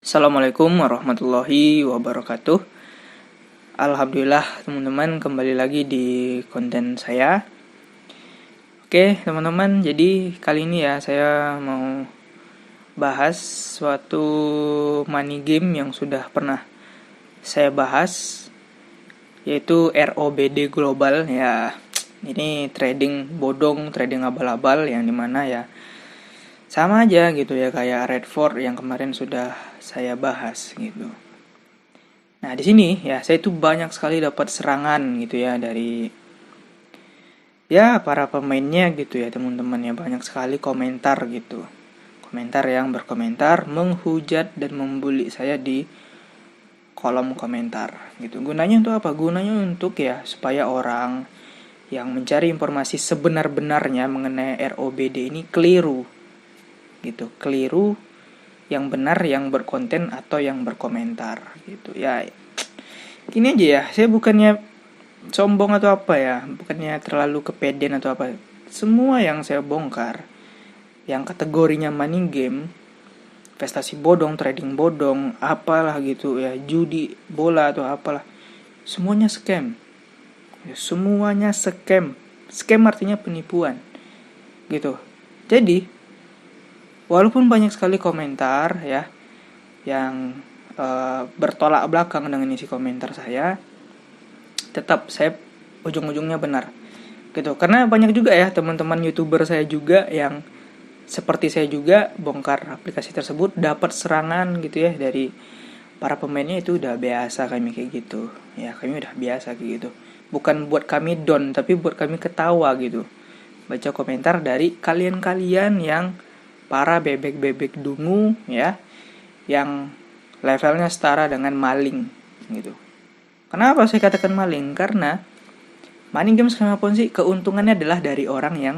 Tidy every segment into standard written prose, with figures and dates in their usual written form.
Assalamualaikum warahmatullahi wabarakatuh. Alhamdulillah teman-teman, kembali lagi di konten saya. Oke teman-teman, jadi kali ini ya saya mau bahas suatu money game yang sudah pernah saya bahas, yaitu ROBD Global ya. Ini trading bodong, trading abal-abal yang dimana ya sama aja gitu ya kayak Redford yang kemarin sudah saya bahas gitu. Nah di sini ya saya itu banyak sekali dapat serangan gitu ya dari ya para pemainnya gitu ya teman-teman ya, banyak sekali komentar gitu. Komentar yang berkomentar menghujat dan membuli saya di kolom komentar gitu. Gunanya untuk apa? Gunanya untuk ya supaya orang yang mencari informasi sebenar-benarnya mengenai ROBD ini keliru gitu, keliru yang benar, yang berkonten atau yang berkomentar gitu ya. Gini aja ya, saya bukannya sombong atau apa ya, bukannya terlalu kepedean atau apa. Semua yang saya bongkar yang kategorinya money game, investasi bodong, trading bodong, apalah gitu ya, judi bola atau apalah, semuanya scam ya, semuanya scam. Scam artinya penipuan gitu. Jadi walaupun banyak sekali komentar ya yang bertolak belakang dengan isi komentar saya, tetap saya ujung-ujungnya benar gitu. Karena banyak juga ya teman-teman YouTuber saya juga yang seperti saya juga bongkar aplikasi tersebut, dapat serangan gitu ya dari para pemainnya. Itu udah biasa kami kayak gitu ya, kami udah biasa kayak gitu. Bukan buat kami down, tapi buat kami ketawa gitu baca komentar dari kalian-kalian yang para bebek-bebek dungu ya, yang levelnya setara dengan maling gitu. Kenapa saya katakan maling? Karena money game skema Ponzi keuntungannya adalah dari orang yang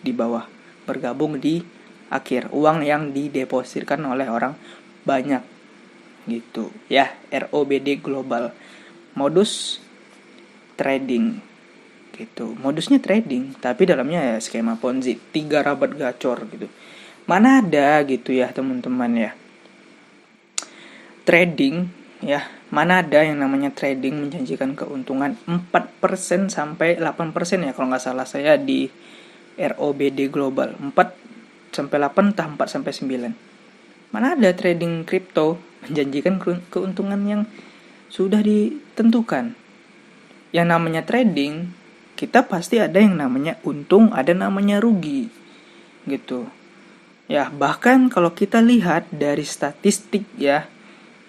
di bawah, bergabung di akhir, uang yang didepositkan oleh orang banyak gitu ya. ROBD Global, modus trading gitu. Modusnya trading tapi dalamnya ya skema Ponzi, 3 rabat gacor gitu. Mana ada gitu ya teman-teman ya trading ya, mana ada yang namanya trading menjanjikan keuntungan 4% sampai 8% ya kalau nggak salah saya di ROBD Global. 4 sampai 8 entah 4 sampai 9. Mana ada trading kripto menjanjikan keuntungan yang sudah ditentukan. Yang namanya trading, kita pasti ada yang namanya untung, ada namanya rugi gitu. Ya, bahkan kalau kita lihat dari statistik ya,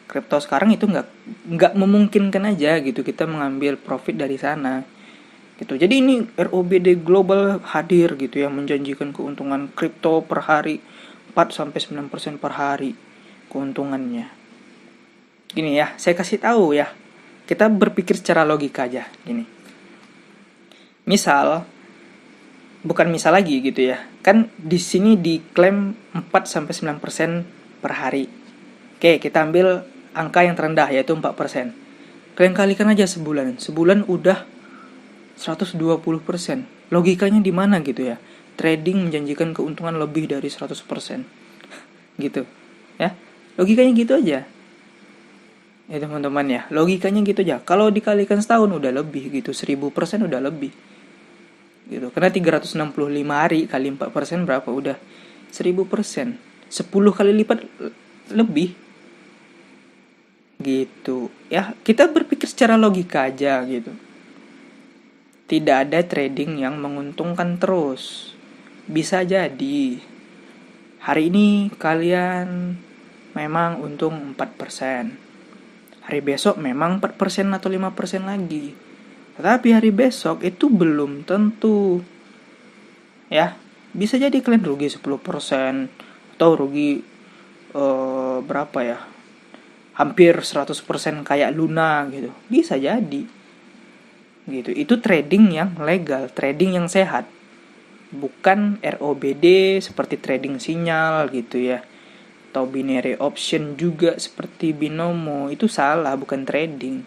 kripto sekarang itu nggak memungkinkan aja gitu kita mengambil profit dari sana gitu. Jadi ini ROBD Global hadir gitu ya, menjanjikan keuntungan kripto per hari 4 sampai 9% per hari keuntungannya. Gini ya, saya kasih tahu ya. Kita berpikir secara logika aja gini. Misal, bukan misal lagi gitu ya. Kan di sini diklaim 4 sampai 9% per hari. Oke, kita ambil angka yang terendah yaitu 4%. Kalian kalikan aja sebulan. Sebulan udah 120%. Logikanya di mana gitu ya? Trading menjanjikan keuntungan lebih dari 100%. Gitu. Ya. Logikanya gitu aja. Ya teman-teman ya, logikanya gitu aja. Kalau dikalikan setahun udah lebih gitu, 1000% udah lebih. Gitu. Karena 365 hari kali 4% berapa? Udah 1000%. 10 kali lipat lebih. Gitu. Ya, kita berpikir secara logika aja gitu. Tidak ada trading yang menguntungkan terus. Bisa jadi hari ini kalian memang untung 4%. Hari besok memang 4% atau 5% lagi. Tetapi hari besok itu belum tentu. Ya, bisa jadi kalian rugi 10% atau rugi berapa ya? Hampir 100% kayak Luna gitu. Bisa jadi. Gitu. Itu trading yang legal, trading yang sehat. Bukan ROBD seperti trading sinyal gitu ya. Atau binary option juga seperti binomo. Itu salah, bukan trading.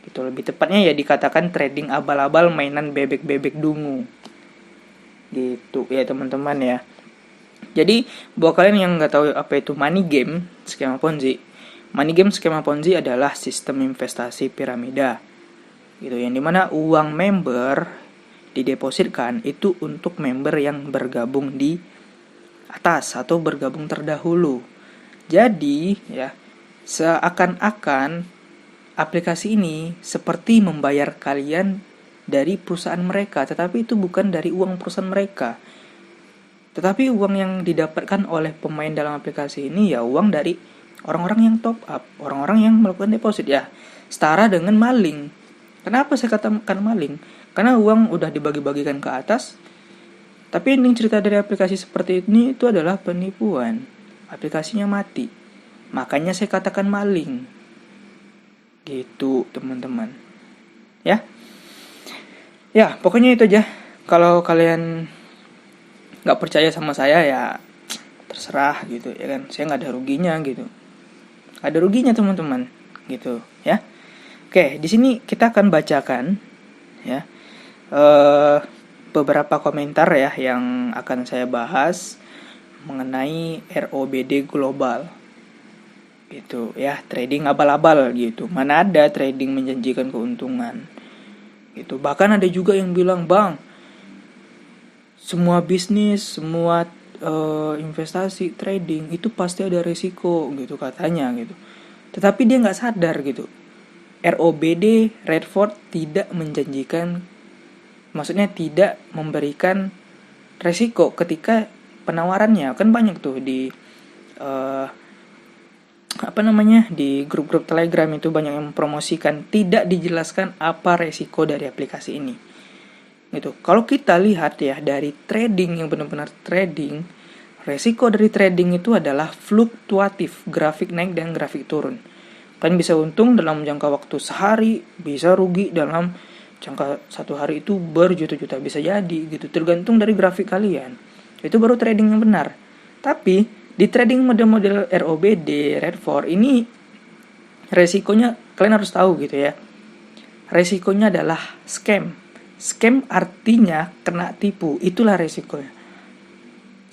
Gitu, lebih tepatnya ya dikatakan trading abal-abal, mainan bebek-bebek dungu gitu ya teman-teman ya. Jadi buat kalian yang nggak tahu apa itu money game skema Ponzi. Money game skema Ponzi adalah sistem investasi piramida, gitu, yang dimana uang member didepositkan itu untuk member yang bergabung di atas atau bergabung terdahulu. Jadi ya, seakan-akan aplikasi ini seperti membayar kalian dari perusahaan mereka, tetapi itu bukan dari uang perusahaan mereka. Tetapi uang yang didapatkan oleh pemain dalam aplikasi ini ya uang dari orang-orang yang top up, orang-orang yang melakukan deposit ya. Setara dengan maling. Kenapa saya katakan maling? Karena uang udah dibagi-bagikan ke atas, tapi ending cerita dari aplikasi seperti ini itu adalah penipuan. Aplikasinya mati. Makanya saya katakan maling. Gitu, teman-teman. Ya. Ya, pokoknya itu aja. Kalau kalian nggak percaya sama saya ya terserah gitu ya kan. Saya nggak ada ruginya gitu. Nggak ada ruginya teman-teman gitu ya. Oke, di sini kita akan bacakan ya beberapa komentar ya yang akan saya bahas mengenai ROBD global gitu ya, trading abal-abal gitu. Mana ada trading menjanjikan keuntungan gitu. Bahkan ada juga yang bilang, "Bang, semua bisnis, semua investasi trading itu pasti ada resiko," gitu katanya gitu. Tetapi dia nggak sadar gitu. ROBD Redford tidak menjanjikan, maksudnya tidak memberikan resiko ketika penawarannya. Kan banyak tuh di di grup-grup Telegram itu banyak yang mempromosikan, tidak dijelaskan apa resiko dari aplikasi ini. Gitu. Kalau kita lihat ya dari trading yang benar-benar trading, resiko dari trading itu adalah fluktuatif, grafik naik dan grafik turun. Kalian bisa untung dalam jangka waktu sehari, bisa rugi dalam jangka satu hari itu berjuta-juta, bisa jadi gitu, tergantung dari grafik kalian. Itu baru trading yang benar. Tapi di trading model-model ROBD, Redford ini resikonya kalian harus tahu gitu ya. Resikonya adalah scam. Scam artinya kena tipu, itulah resikonya.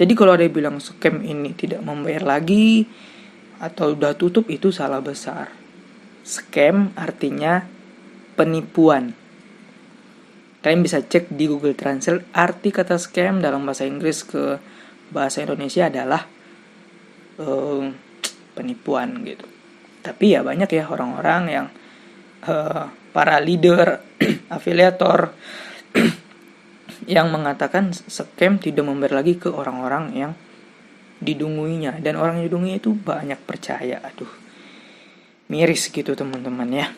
Jadi kalau ada yang bilang scam ini tidak membayar lagi atau udah tutup, itu salah besar. Scam artinya penipuan. Kalian bisa cek di Google Translate arti kata scam dalam bahasa Inggris ke bahasa Indonesia adalah penipuan gitu. Tapi ya banyak ya orang-orang yang para leader, afiliator yang mengatakan scam tidak membayar lagi ke orang-orang yang didunguinya, dan orang yang didunguinya itu banyak percaya. Aduh, miris gitu teman-teman ya.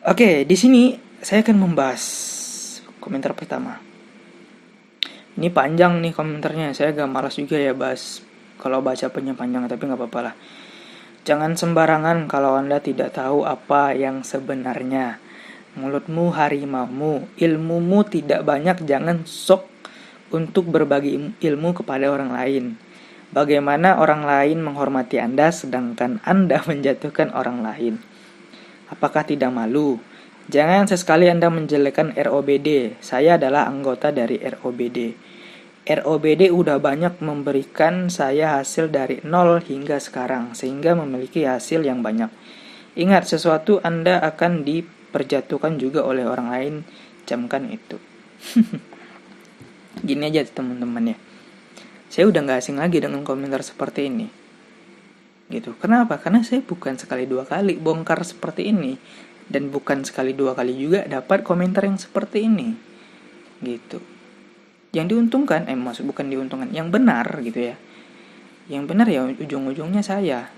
Oke, di sini saya akan membahas komentar pertama. Ini panjang nih komentarnya, saya agak malas juga ya bahas kalau baca panjang, tapi gak apa-apa lah. Jangan sembarangan kalau Anda tidak tahu apa yang sebenarnya. Mulutmu harimaumu, ilmumu tidak banyak, jangan sok untuk berbagi ilmu kepada orang lain. Bagaimana orang lain menghormati Anda sedangkan Anda menjatuhkan orang lain? Apakah tidak malu? Jangan sesekali Anda menjelekkan ROBD. Saya adalah anggota dari ROBD. ROBD udah banyak memberikan saya hasil dari 0 hingga sekarang, sehingga memiliki hasil yang banyak. Ingat, sesuatu Anda akan diperjatuhkan juga oleh orang lain, camkan itu. Gini aja teman-teman ya, saya udah gak asing lagi dengan komentar seperti ini gitu. Kenapa? Karena saya bukan sekali dua kali bongkar seperti ini, dan bukan sekali dua kali juga dapat komentar yang seperti ini gitu. Yang diuntungkan, bukan diuntungkan, yang benar gitu ya. Yang benar ya ujung-ujungnya saya.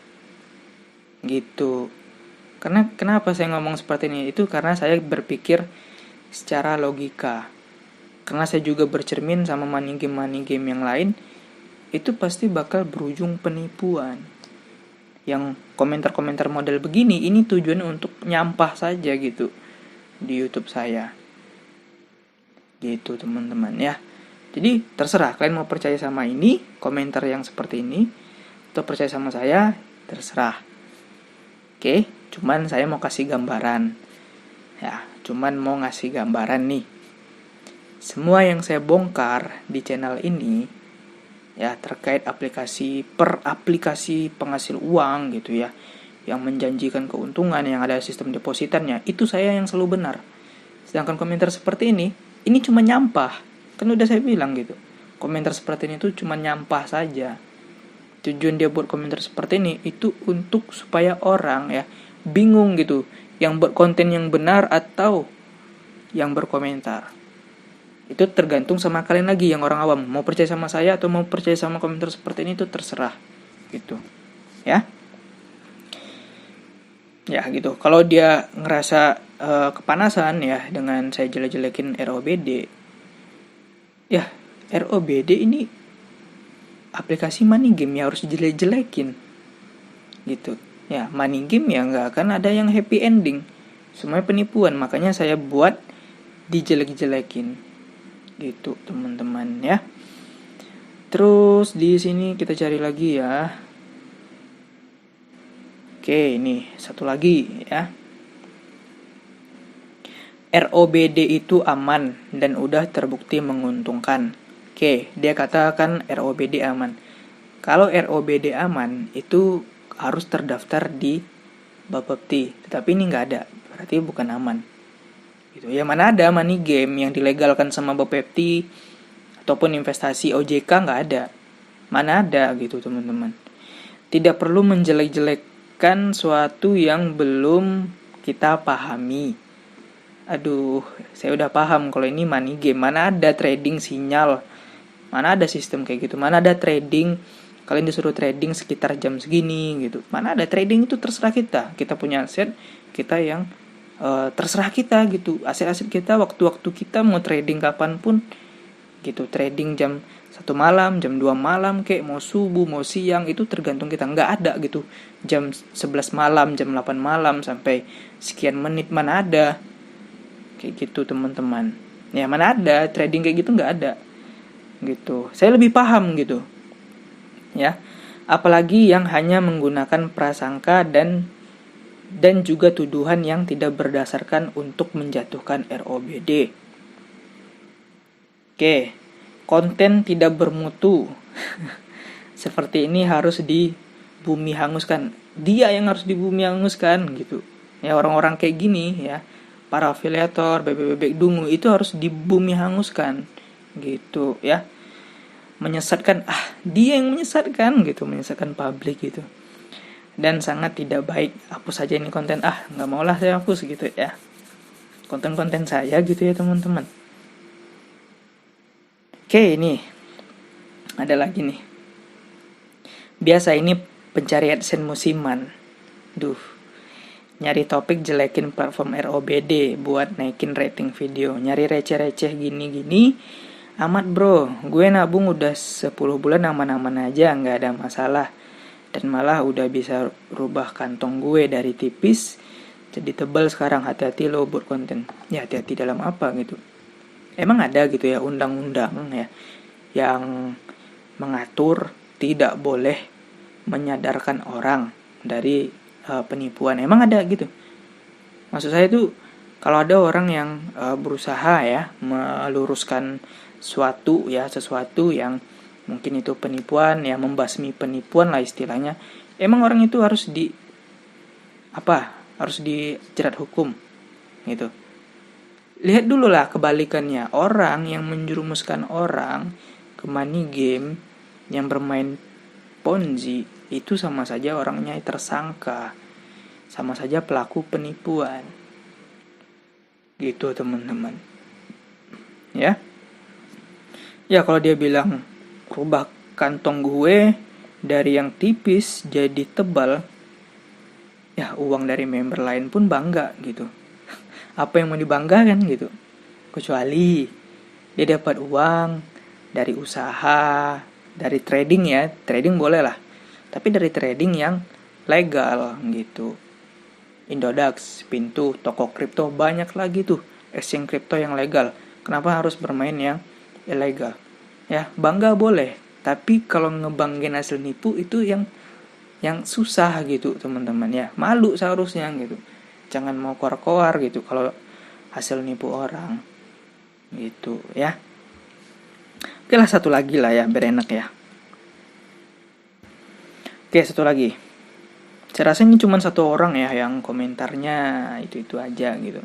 Gitu. Karena kenapa saya ngomong seperti ini? Itu karena saya berpikir secara logika. Karena saya juga bercermin sama money game yang lain, itu pasti bakal berujung penipuan. Yang komentar-komentar model begini, ini tujuannya untuk nyampah saja gitu di YouTube saya. Gitu teman-teman ya. Jadi terserah kalian mau percaya sama ini, komentar yang seperti ini, atau percaya sama saya, terserah. Oke, cuman saya mau kasih gambaran. Ya, cuman mau ngasih gambaran nih. Semua yang saya bongkar di channel ini, ya terkait aplikasi penghasil uang gitu ya, yang menjanjikan keuntungan, yang ada sistem depositannya, itu saya yang selalu benar. Sedangkan komentar seperti ini cuma nyampah. Kan udah saya bilang gitu. Komentar seperti ini tuh cuma nyampah saja. Tujuan dia buat komentar seperti ini itu untuk supaya orang ya bingung gitu, yang buat konten yang benar atau yang berkomentar. Itu tergantung sama kalian lagi, yang orang awam, mau percaya sama saya atau mau percaya sama komentar seperti ini, itu terserah gitu ya. Ya gitu. Kalau dia ngerasa kepanasan ya dengan saya jelek-jelekin ROBD, ya ROBD ini aplikasi money game ya, harus jelek-jelekin gitu ya. Money game ya nggak akan ada yang happy ending, semuanya penipuan. Makanya saya buat dijelek-jelekin gitu teman-teman ya. Terus di sini kita cari lagi ya. Oke, ini satu lagi ya. ROBD itu aman dan udah terbukti menguntungkan. Oke, dia katakan ROBD aman. Kalau ROBD aman itu harus terdaftar di Bapepti, tetapi ini nggak ada, berarti bukan aman. Gitu ya, mana ada money game yang dilegalkan sama Bapepti ataupun investasi OJK, nggak ada. Mana ada gitu teman-teman. Tidak perlu menjelek-jelekkan suatu yang belum kita pahami. Aduh, saya udah paham kalau ini money game. Mana ada trading sinyal, mana ada sistem kayak gitu, mana ada trading kalian disuruh trading sekitar jam segini gitu. Mana ada trading, itu terserah kita. Kita punya aset kita yang terserah kita gitu. Aset-aset kita, waktu-waktu kita mau trading kapanpun gitu. Trading jam 1 malam, jam 2 malam, kayak mau subuh, mau siang, itu tergantung kita. Nggak ada gitu jam 11 malam, jam 8 malam sampai sekian menit, mana ada kayak gitu teman-teman. Ya mana ada trading kayak gitu, nggak ada gitu. Saya lebih paham gitu ya, apalagi yang hanya menggunakan prasangka dan juga tuduhan yang tidak berdasarkan untuk menjatuhkan ROBD. Oke, konten tidak bermutu seperti ini harus dibumi hanguskan. Dia yang harus dibumi hanguskan gitu ya. Orang-orang kayak gini ya, para afiliator, bebek-bebek dungu, itu harus dibumi hanguskan gitu ya. Menyesatkan, dia yang menyesatkan gitu, menyesatkan publik gitu, dan sangat tidak baik. Hapus saja ini konten, nggak maulah saya hapus gitu ya, konten-konten saya gitu ya teman-teman. Oke, ini ada lagi nih. Biasa ini pencari AdSense musiman. Nyari topik jelekin platform ROBD buat naikin rating video, nyari receh-receh gini-gini amat bro. Gue nabung udah 10 bulan aman-aman aja, gak ada masalah. Dan malah udah bisa rubah kantong gue dari tipis jadi tebal sekarang. Hati-hati lo buat konten. Ya hati-hati dalam apa gitu. Emang ada gitu ya undang-undang ya yang mengatur tidak boleh menyadarkan orang dari penipuan. Emang ada gitu. Maksud saya tuh, kalau ada orang yang berusaha ya meluruskan sesuatu yang mungkin itu penipuan ya, membasmi penipuan lah istilahnya, emang orang itu harus harus dijerat hukum gitu. Lihat dulu lah kebalikannya, orang yang menjerumuskan orang ke money game, yang bermain Ponzi, itu sama saja orangnya tersangka, sama saja pelaku penipuan gitu teman-teman ya. Ya kalau dia bilang rubah kantong gue dari yang tipis jadi tebal, ya uang dari member lain pun bangga gitu. Apa yang mau dibanggakan gitu, kecuali dia dapat uang dari usaha, dari trading ya, trading boleh lah, tapi dari trading yang legal gitu. Indodax, Pintu, toko kripto, banyak lagi tuh exchange kripto yang legal. Kenapa harus bermain yang ilegal? Ya bangga boleh, tapi kalau ngebanggain hasil nipu itu yang susah gitu teman-teman ya. Malu seharusnya gitu. Jangan mau koar-koar gitu kalau hasil nipu orang gitu ya. Oke lah, satu lagi lah ya, biar enak ya. Oke, satu lagi. Saya rasa ini cuma satu orang ya yang komentarnya itu aja gitu.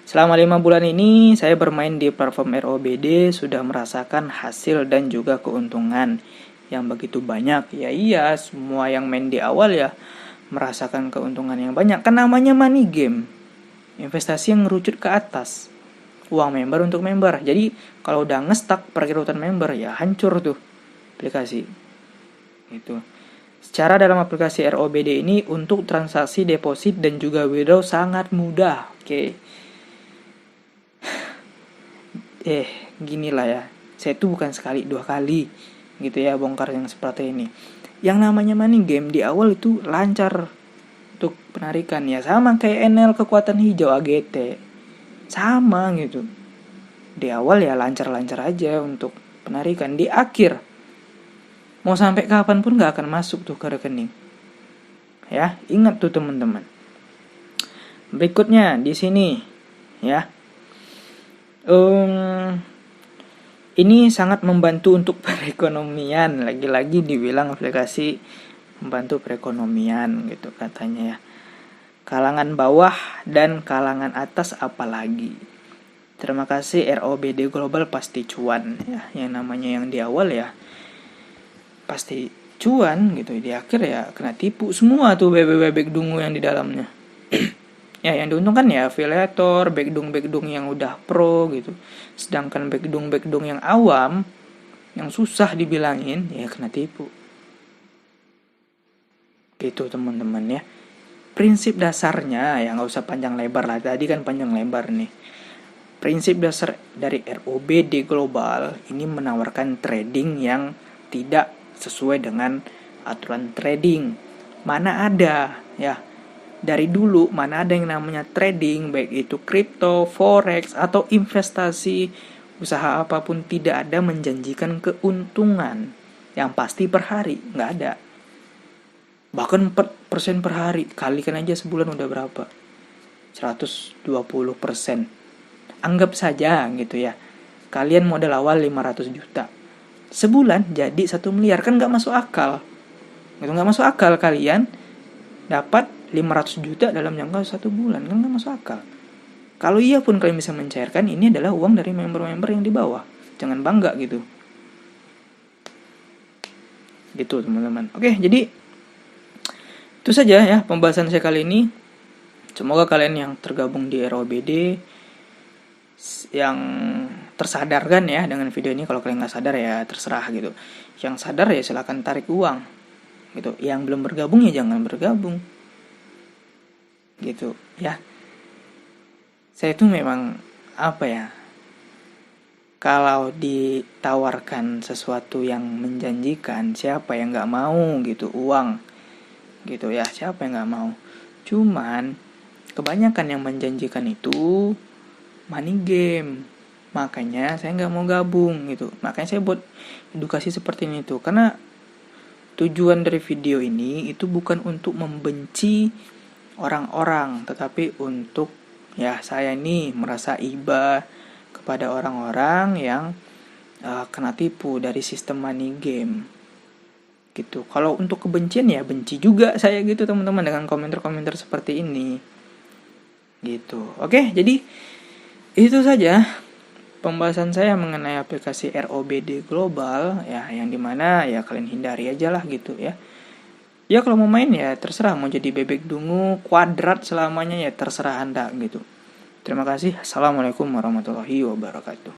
Selama 5 bulan ini saya bermain di platform ROBD sudah merasakan hasil dan juga keuntungan yang begitu banyak. Ya iya, semua yang main di awal ya merasakan keuntungan yang banyak. Kan namanya money game. Investasi yang ngerucut ke atas. Uang member untuk member. Jadi kalau udah ngestak perekrutan member ya hancur tuh aplikasi. Gitu. Secara dalam aplikasi ROBD ini untuk transaksi deposit dan juga withdraw sangat mudah. Oke. Ginilah ya. Saya tuh bukan sekali, 2 kali gitu ya bongkar yang seperti ini. Yang namanya money game di awal itu lancar untuk penarikan ya, sama kayak NL kekuatan hijau AGT. Sama gitu. Di awal ya lancar-lancar aja untuk penarikan, di akhir mau sampai kapan pun gak akan masuk tuh ke rekening. Ya, ingat tuh teman-teman. Berikutnya di sini ya. Ini sangat membantu untuk perekonomian. Lagi-lagi dibilang aplikasi membantu perekonomian gitu katanya ya. Kalangan bawah dan kalangan atas apalagi. Terima kasih ROBD Global pasti cuan ya. Yang namanya yang di awal ya pasti cuan gitu, di akhir ya kena tipu semua tuh bebek dungu yang di dalamnya. Ya yang diuntungkan ya afiliator, backdung yang udah pro gitu. Sedangkan backdung yang awam yang susah dibilangin ya kena tipu. Gitu teman-teman ya. Prinsip dasarnya ya nggak usah panjang lebar lah, tadi kan panjang lebar nih. Prinsip dasar dari ROBD Global ini menawarkan trading yang tidak sesuai dengan aturan trading. Mana ada ya, dari dulu mana ada yang namanya trading, baik itu kripto, forex atau investasi, usaha apapun tidak ada menjanjikan keuntungan yang pasti per hari, nggak ada. Bahkan 4% per hari, kalikan aja sebulan udah berapa? 120%. Anggap saja gitu ya, kalian modal awal 500 juta, sebulan jadi 1 miliar, kan gak masuk akal gitu. Gak masuk akal kalian dapat 500 juta dalam jangka 1 bulan, kan gak masuk akal. Kalau iya pun kalian bisa mencairkan, ini adalah uang dari member-member yang di bawah, jangan bangga gitu teman-teman. Oke, jadi itu saja ya pembahasan saya kali ini. Semoga kalian yang tergabung di ROBD yang tersadarkan ya dengan video ini. Kalau kalian nggak sadar ya terserah gitu. Yang sadar ya silakan tarik uang gitu. Yang belum bergabung ya jangan bergabung gitu ya. Saya tuh memang apa ya, kalau ditawarkan sesuatu yang menjanjikan, siapa yang nggak mau gitu, uang gitu ya, siapa yang nggak mau. Cuman kebanyakan yang menjanjikan itu money game, makanya saya nggak mau gabung gitu. Makanya saya buat edukasi seperti ini tuh, karena tujuan dari video ini itu bukan untuk membenci orang-orang, tetapi untuk ya saya ini merasa iba kepada orang-orang yang kena tipu dari sistem money game gitu. Kalau untuk kebencian ya benci juga saya gitu teman-teman dengan komentar-komentar seperti ini gitu. Oke, jadi itu saja pembahasan saya mengenai aplikasi ROBD Global ya, yang dimana ya kalian hindari aja lah gitu ya. Ya kalau mau main ya terserah, mau jadi bebek dungu kuadrat selamanya ya terserah Anda gitu. Terima kasih. Assalamualaikum warahmatullahi wabarakatuh.